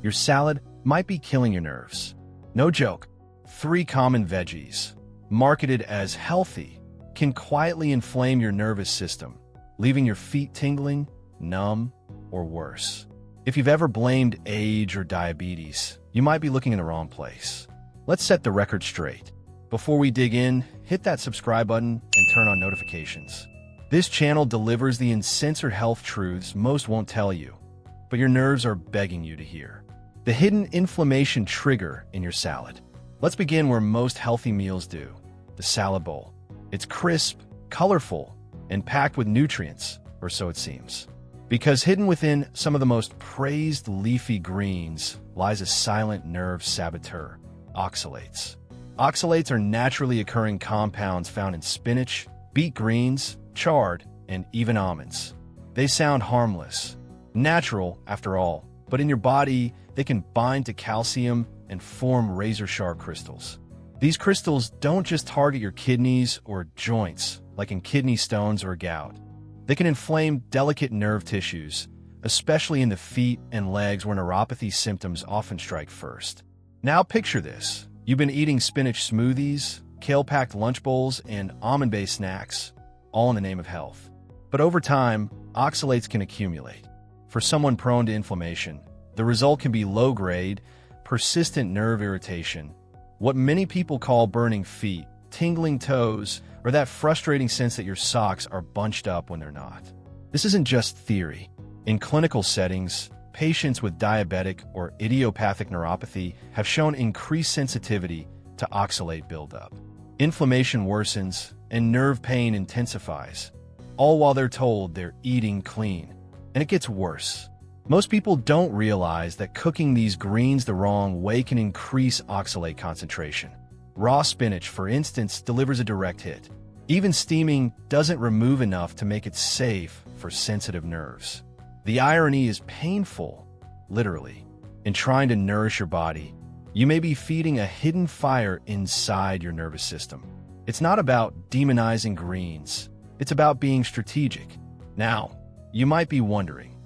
your salad might be killing your nerves. No joke. 3 common veggies, marketed as healthy, can quietly inflame your nervous system, leaving your feet tingling, numb, or worse. If you've ever blamed age or diabetes, you might be looking in the wrong place. Let's set the record straight. Before we dig in, hit that subscribe button and turn on notifications. This channel delivers the uncensored health truths most won't tell you, but your nerves are begging you to hear. The hidden inflammation trigger in your salad. Let's begin where most healthy meals do, the salad bowl. It's crisp, colorful, and packed with nutrients, or so it seems. Because hidden within some of the most praised leafy greens lies a silent nerve saboteur, oxalates. Oxalates are naturally occurring compounds found in spinach, beet greens, chard, and even almonds. They sound harmless, natural after all, but in your body, they can bind to calcium and form razor-sharp crystals. These crystals don't just target your kidneys or joints, like in kidney stones or gout. They can inflame delicate nerve tissues, especially in the feet and legs where neuropathy symptoms often strike first. Now picture this. You've been eating spinach smoothies, kale-packed lunch bowls, and almond-based snacks, all in the name of health. But over time, oxalates can accumulate. For someone prone to inflammation, the result can be low-grade, persistent nerve irritation, what many people call burning feet, tingling toes, or that frustrating sense that your socks are bunched up when they're not. This isn't just theory. In clinical settings, patients with diabetic or idiopathic neuropathy have shown increased sensitivity to oxalate buildup. Inflammation worsens and nerve pain intensifies, all while they're told they're eating clean. And it gets worse. Most people don't realize that cooking these greens the wrong way can increase oxalate concentration. Raw spinach, for instance, delivers a direct hit. Even steaming doesn't remove enough to make it safe for sensitive nerves. The irony is painful, literally. In trying to nourish your body, you may be feeding a hidden fire inside your nervous system. It's not about demonizing greens. It's about being strategic. Now, you might be wondering,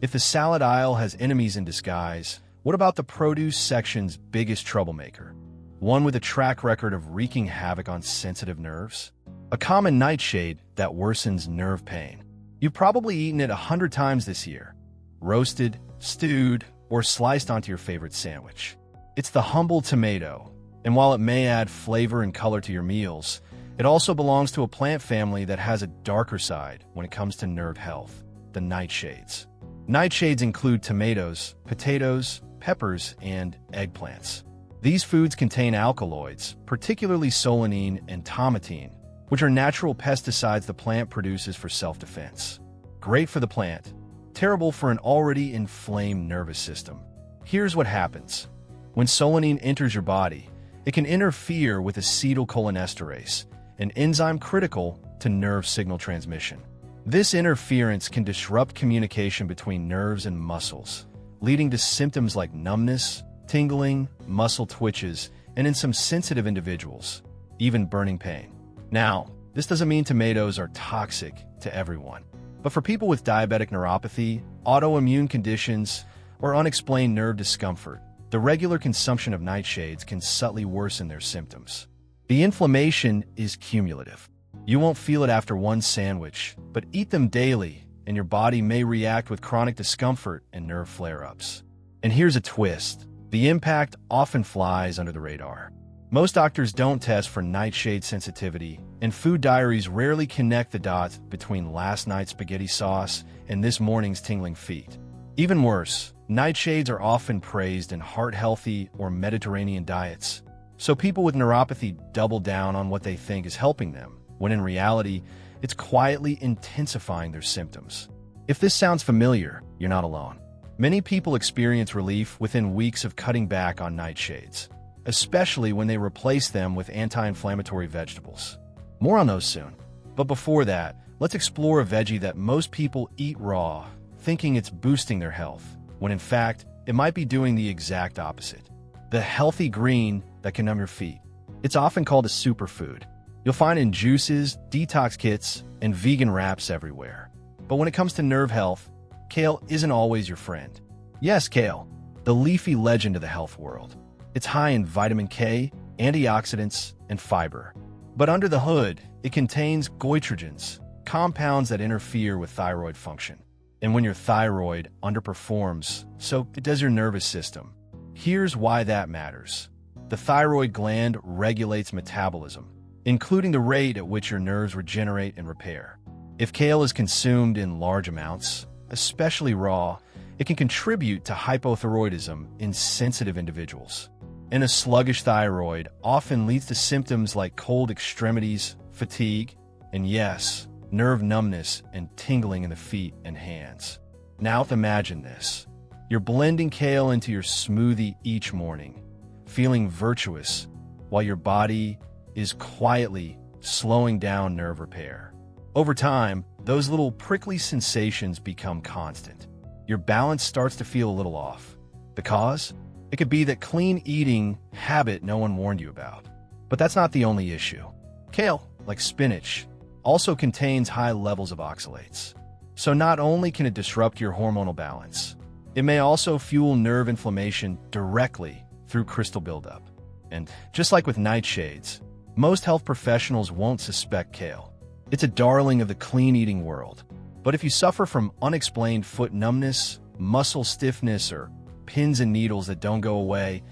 if the salad aisle has enemies in disguise, what about the produce section's biggest troublemaker? One with a track record of wreaking havoc on sensitive nerves? A common nightshade that worsens nerve pain. You've probably eaten it 100 times this year. Roasted, stewed, or sliced onto your favorite sandwich. It's the humble tomato, and while it may add flavor and color to your meals, it also belongs to a plant family that has a darker side when it comes to nerve health, the nightshades. Nightshades include tomatoes, potatoes, peppers, and eggplants. These foods contain alkaloids, particularly solanine and tomatine, which are natural pesticides the plant produces for self-defense. Great for the plant, terrible for an already inflamed nervous system. Here's what happens. When solanine enters your body, it can interfere with acetylcholinesterase, an enzyme critical to nerve signal transmission. This interference can disrupt communication between nerves and muscles, leading to symptoms like numbness, tingling, muscle twitches, and in some sensitive individuals, even burning pain. Now, this doesn't mean tomatoes are toxic to everyone, but for people with diabetic neuropathy, autoimmune conditions, or unexplained nerve discomfort, the regular consumption of nightshades can subtly worsen their symptoms. The inflammation is cumulative. You won't feel it after one sandwich, but eat them daily, and your body may react with chronic discomfort and nerve flare-ups. And here's a twist. The impact often flies under the radar. Most doctors don't test for nightshade sensitivity, and food diaries rarely connect the dots between last night's spaghetti sauce and this morning's tingling feet. Even worse, nightshades are often praised in heart-healthy or Mediterranean diets, so people with neuropathy double down on what they think is helping them, when in reality, it's quietly intensifying their symptoms. If this sounds familiar, you're not alone. Many people experience relief within weeks of cutting back on nightshades, especially when they replace them with anti-inflammatory vegetables. More on those soon. But before that, let's explore a veggie that most people eat raw, thinking it's boosting their health, when in fact, it might be doing the exact opposite. The healthy green that can numb your feet. It's often called a superfood. You'll find in juices, detox kits, and vegan wraps everywhere. But when it comes to nerve health, kale isn't always your friend. Yes, kale. the leafy legend of the health world. It's high in vitamin K, antioxidants, and fiber. But under the hood, it contains goitrogens, compounds that interfere with thyroid function. And when your thyroid underperforms, so it does your nervous system. Here's why that matters. The thyroid gland regulates metabolism, including the rate at which your nerves regenerate and repair. If kale is consumed in large amounts, especially raw, it can contribute to hypothyroidism in sensitive individuals. And a sluggish thyroid often leads to symptoms like cold extremities, fatigue, and yes, nerve numbness and tingling in the feet and hands. Now imagine this. You're blending kale into your smoothie each morning, feeling virtuous, while your body is quietly slowing down nerve repair. Over time, those little prickly sensations become constant. Your balance starts to feel a little off. The cause? It could be that clean eating habit no one warned you about. But that's not the only issue. Kale, like spinach, also contains high levels of oxalates. So not only can it disrupt your hormonal balance, it may also fuel nerve inflammation directly through crystal buildup. And just like with nightshades, most health professionals won't suspect kale. It's a darling of the clean eating world. But if you suffer from unexplained foot numbness, muscle stiffness, or pins and needles that don't go away,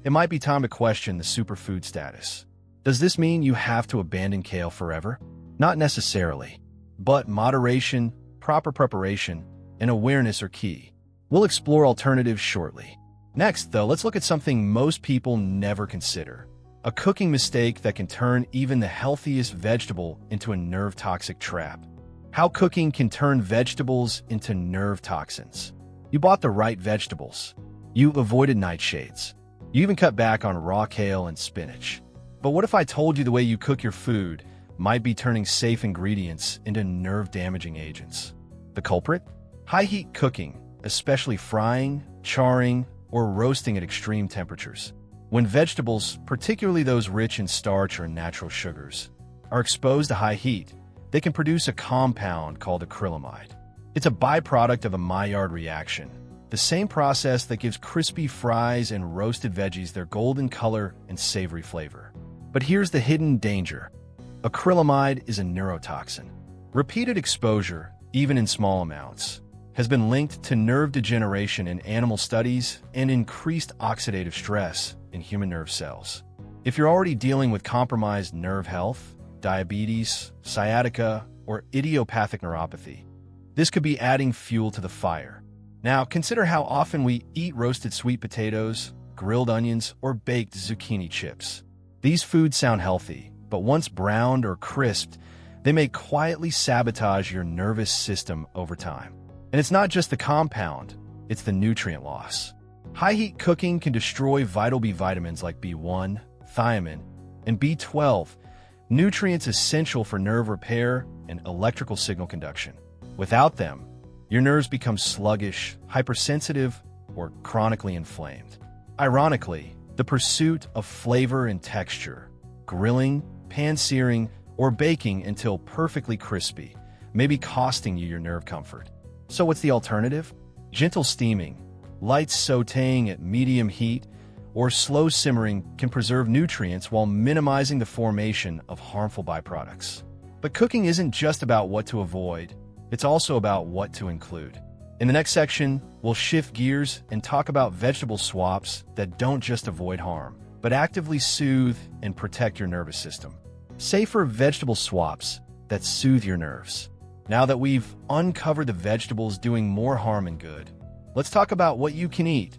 it might be time to question the superfood status. Does this mean you have to abandon kale forever? Not necessarily. But moderation, proper preparation, and awareness are key. We'll explore alternatives shortly. Next, though, let's look at something most people never consider. A cooking mistake that can turn even the healthiest vegetable into a nerve-toxic trap. How cooking can turn vegetables into nerve toxins. You bought the right vegetables. You avoided nightshades. You even cut back on raw kale and spinach. But what if I told you the way you cook your food might be turning safe ingredients into nerve-damaging agents? The culprit? High-heat cooking, especially frying, charring, or roasting at extreme temperatures. When vegetables, particularly those rich in starch or natural sugars, are exposed to high heat, they can produce a compound called acrylamide. It's a byproduct of a Maillard reaction, the same process that gives crispy fries and roasted veggies their golden color and savory flavor. But here's the hidden danger. Acrylamide is a neurotoxin. Repeated exposure, even in small amounts, has been linked to nerve degeneration in animal studies and increased oxidative stress in human nerve cells. If you're already dealing with compromised nerve health, diabetes, sciatica, or idiopathic neuropathy, this could be adding fuel to the fire. Now, consider how often we eat roasted sweet potatoes, grilled onions, or baked zucchini chips. These foods sound healthy, but once browned or crisped, they may quietly sabotage your nervous system over time. And it's not just the compound, it's the nutrient loss. High-heat cooking can destroy vital B vitamins like B1, thiamine, and B12, nutrients essential for nerve repair and electrical signal conduction. Without them, your nerves become sluggish, hypersensitive, or chronically inflamed. Ironically, the pursuit of flavor and texture, grilling, pan-searing, or baking until perfectly crispy, may be costing you your nerve comfort. So what's the alternative? Gentle steaming, light sautéing at medium heat, or slow simmering can preserve nutrients while minimizing the formation of harmful byproducts. But cooking isn't just about what to avoid, it's also about what to include. In the next section, we'll shift gears and talk about vegetable swaps that don't just avoid harm, but actively soothe and protect your nervous system. Safer vegetable swaps that soothe your nerves. Now that we've uncovered the vegetables doing more harm than good, let's talk about what you can eat.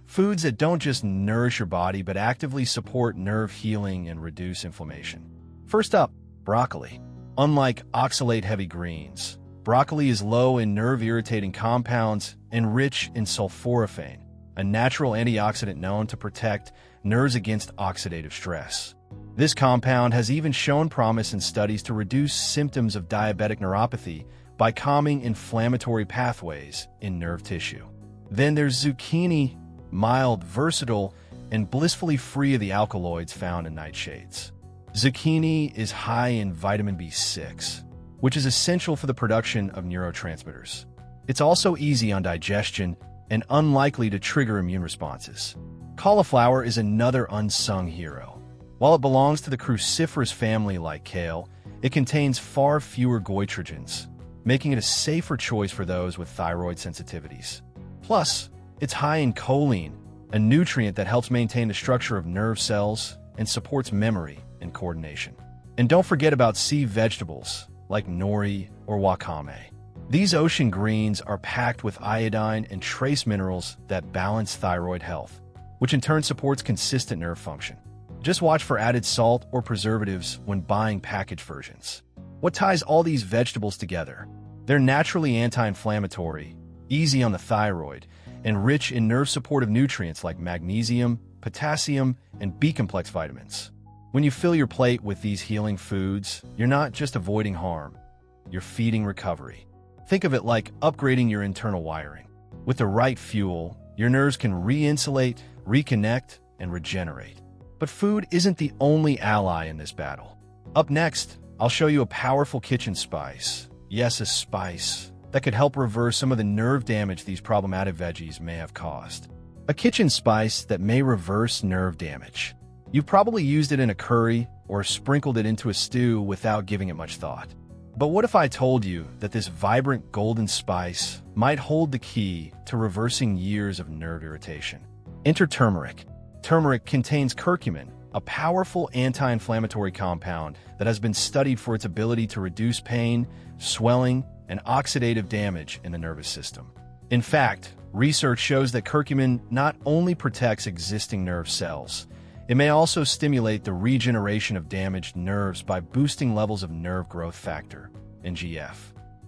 Foods that don't just nourish your body, but actively support nerve healing and reduce inflammation. First up, broccoli. Unlike oxalate-heavy greens, broccoli is low in nerve-irritating compounds and rich in sulforaphane, a natural antioxidant known to protect nerves against oxidative stress. This compound has even shown promise in studies to reduce symptoms of diabetic neuropathy by calming inflammatory pathways in nerve tissue. Then there's zucchini, mild, versatile, and blissfully free of the alkaloids found in nightshades. Zucchini is high in vitamin B6, which is essential for the production of neurotransmitters. It's also easy on digestion, and unlikely to trigger immune responses. Cauliflower is another unsung hero. While it belongs to the cruciferous family like kale, it contains far fewer goitrogens, making it a safer choice for those with thyroid sensitivities. Plus, it's high in choline, a nutrient that helps maintain the structure of nerve cells and supports memory and coordination. And don't forget about sea vegetables like nori or wakame. These ocean greens are packed with iodine and trace minerals that balance thyroid health, which in turn supports consistent nerve function. Just watch for added salt or preservatives when buying packaged versions. What ties all these vegetables together? They're naturally anti-inflammatory, easy on the thyroid, and rich in nerve-supportive nutrients like magnesium, potassium, and B-complex vitamins. When you fill your plate with these healing foods, you're not just avoiding harm, you're feeding recovery. Think of it like upgrading your internal wiring. With the right fuel, your nerves can re-insulate, reconnect, and regenerate. But food isn't the only ally in this battle. Up next, I'll show you a powerful kitchen spice. Yes, a spice that could help reverse some of the nerve damage these problematic veggies may have caused. A kitchen spice that may reverse nerve damage. You've probably used it in a curry or sprinkled it into a stew without giving it much thought. But what if I told you that this vibrant golden spice might hold the key to reversing years of nerve irritation? Enter turmeric. Turmeric contains curcumin, a powerful anti-inflammatory compound that has been studied for its ability to reduce pain, swelling, and oxidative damage in the nervous system. In fact, research shows that curcumin not only protects existing nerve cells, it may also stimulate the regeneration of damaged nerves by boosting levels of nerve growth factor, NGF.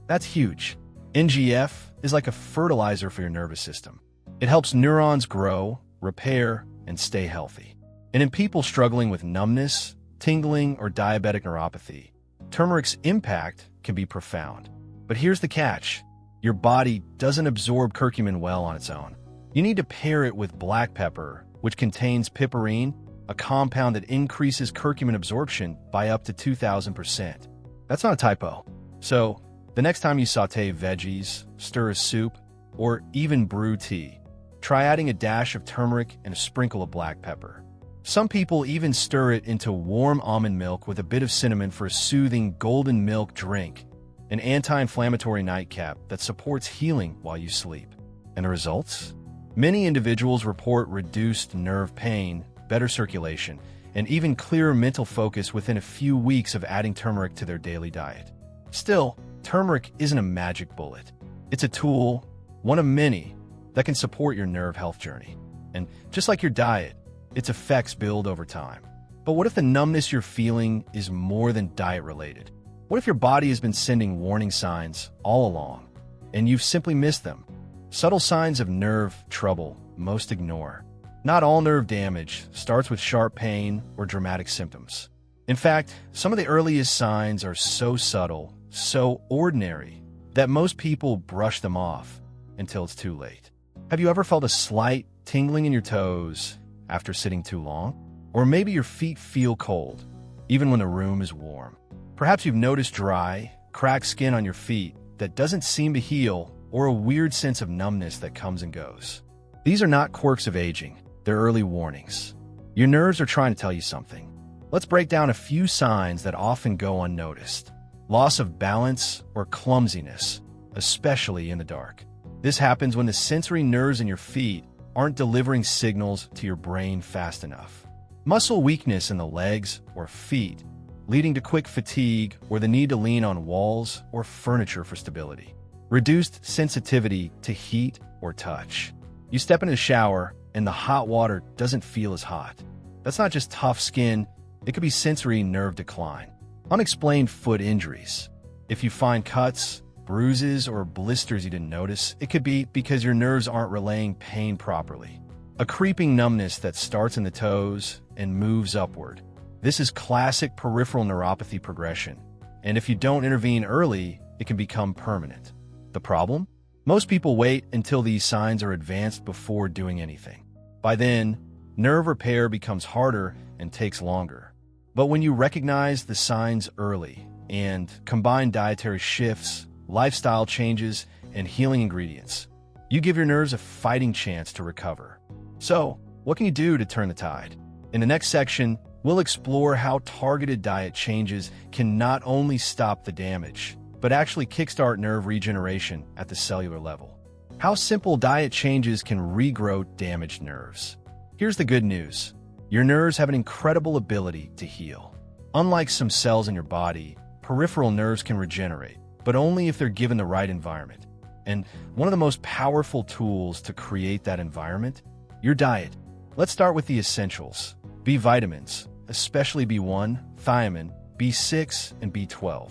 That's huge. NGF is like a fertilizer for your nervous system. It helps neurons grow, repair, and stay healthy. And in people struggling with numbness, tingling, or diabetic neuropathy, turmeric's impact can be profound. But here's the catch. Your body doesn't absorb curcumin well on its own. You need to pair it with black pepper, which contains piperine, a compound that increases curcumin absorption by up to 2,000%. That's not a typo. So, the next time you saute veggies, stir a soup, or even brew tea, try adding a dash of turmeric and a sprinkle of black pepper. Some people even stir it into warm almond milk with a bit of cinnamon for a soothing golden milk drink, an anti-inflammatory nightcap that supports healing while you sleep. And the results? Many individuals report reduced nerve pain, better circulation, and even clearer mental focus within a few weeks of adding turmeric to their daily diet. Still, turmeric isn't a magic bullet. It's a tool, one of many, that can support your nerve health journey. And just like your diet, its effects build over time. But what if the numbness you're feeling is more than diet-related? What if your body has been sending warning signs all along, and you've simply missed them? Subtle signs of nerve trouble most ignore. Not all nerve damage starts with sharp pain or dramatic symptoms. In fact, some of the earliest signs are so subtle, so ordinary, that most people brush them off until it's too late. Have you ever felt a slight tingling in your toes after sitting too long? Or maybe your feet feel cold, even when the room is warm. Perhaps you've noticed dry, cracked skin on your feet that doesn't seem to heal, or a weird sense of numbness that comes and goes. These are not quirks of aging. They're early warnings. Your nerves are trying to tell you something. Let's break down a few signs that often go unnoticed. Loss of balance or clumsiness, especially in the dark. This happens when the sensory nerves in your feet aren't delivering signals to your brain fast enough. Muscle weakness in the legs or feet, leading to quick fatigue or the need to lean on walls or furniture for stability. Reduced sensitivity to heat or touch. You step in the shower and the hot water doesn't feel as hot. That's not just tough skin, it could be sensory nerve decline. Unexplained foot injuries. If you find cuts, bruises, or blisters you didn't notice, it could be because your nerves aren't relaying pain properly. A creeping numbness that starts in the toes and moves upward. This is classic peripheral neuropathy progression, and if you don't intervene early, it can become permanent. The problem? Most people wait until these signs are advanced before doing anything. By then, nerve repair becomes harder and takes longer. But when you recognize the signs early and combine dietary shifts, lifestyle changes, and healing ingredients, You give your nerves a fighting chance to recover. So, what can you do to turn the tide? In the next section, we'll explore how targeted diet changes can not only stop the damage, but actually kickstart nerve regeneration at the cellular level. How simple diet changes can regrow damaged nerves. Here's the good news. Your nerves have an incredible ability to heal. Unlike some cells in your body, peripheral nerves can regenerate, but only if they're given the right environment. And one of the most powerful tools to create that environment? Your diet. Let's start with the essentials. B vitamins, especially B1, thiamine, B6, and B12.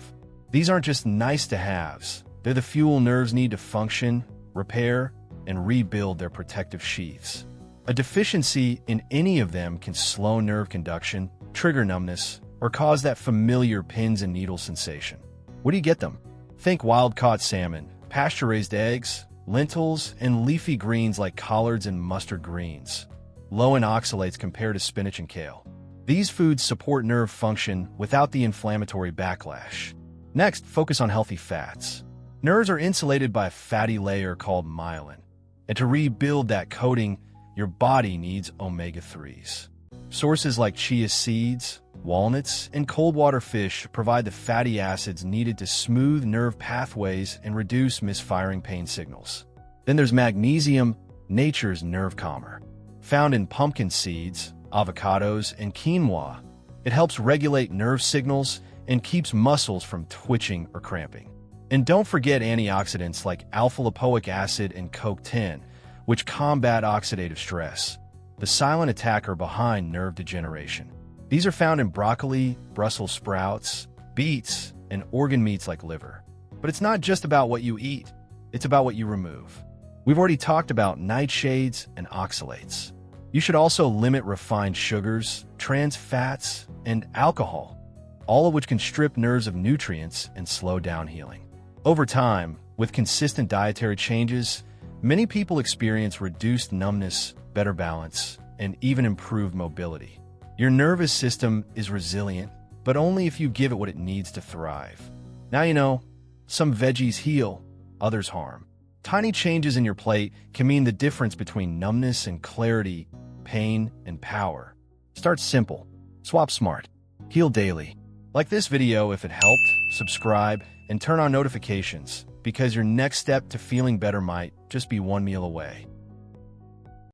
These aren't just nice-to-haves. They're the fuel nerves need to function, repair, and rebuild their protective sheaths. A deficiency in any of them can slow nerve conduction, trigger numbness, or cause that familiar pins and needles sensation. Where do you get them? Think wild-caught salmon, pasture-raised eggs, lentils, and leafy greens like collards and mustard greens. Low in oxalates compared to spinach and kale. These foods support nerve function without the inflammatory backlash. Next, focus on healthy fats. Nerves are insulated by a fatty layer called myelin. And to rebuild that coating, your body needs omega-3s. Sources like chia seeds, walnuts, and cold water fish provide the fatty acids needed to smooth nerve pathways and reduce misfiring pain signals. Then there's magnesium, nature's nerve calmer. Found in pumpkin seeds, avocados, and quinoa, it helps regulate nerve signals and keeps muscles from twitching or cramping. And don't forget antioxidants like alpha-lipoic acid and CoQ10, which combat oxidative stress, the silent attacker behind nerve degeneration. These are found in broccoli, Brussels sprouts, beets, and organ meats like liver. But it's not just about what you eat, it's about what you remove. We've already talked about nightshades and oxalates. You should also limit refined sugars, trans fats, and alcohol, all of which can strip nerves of nutrients and slow down healing. Over time, with consistent dietary changes, many people experience reduced numbness, better balance, and even improved mobility. Your nervous system is resilient, but only if you give it what it needs to thrive. Now you know, some veggies heal, others harm. Tiny changes in your plate can mean the difference between numbness and clarity, pain and power. Start simple. Swap smart. Heal daily. Like this video if it helped, subscribe, and turn on notifications, because your next step to feeling better might just be one meal away.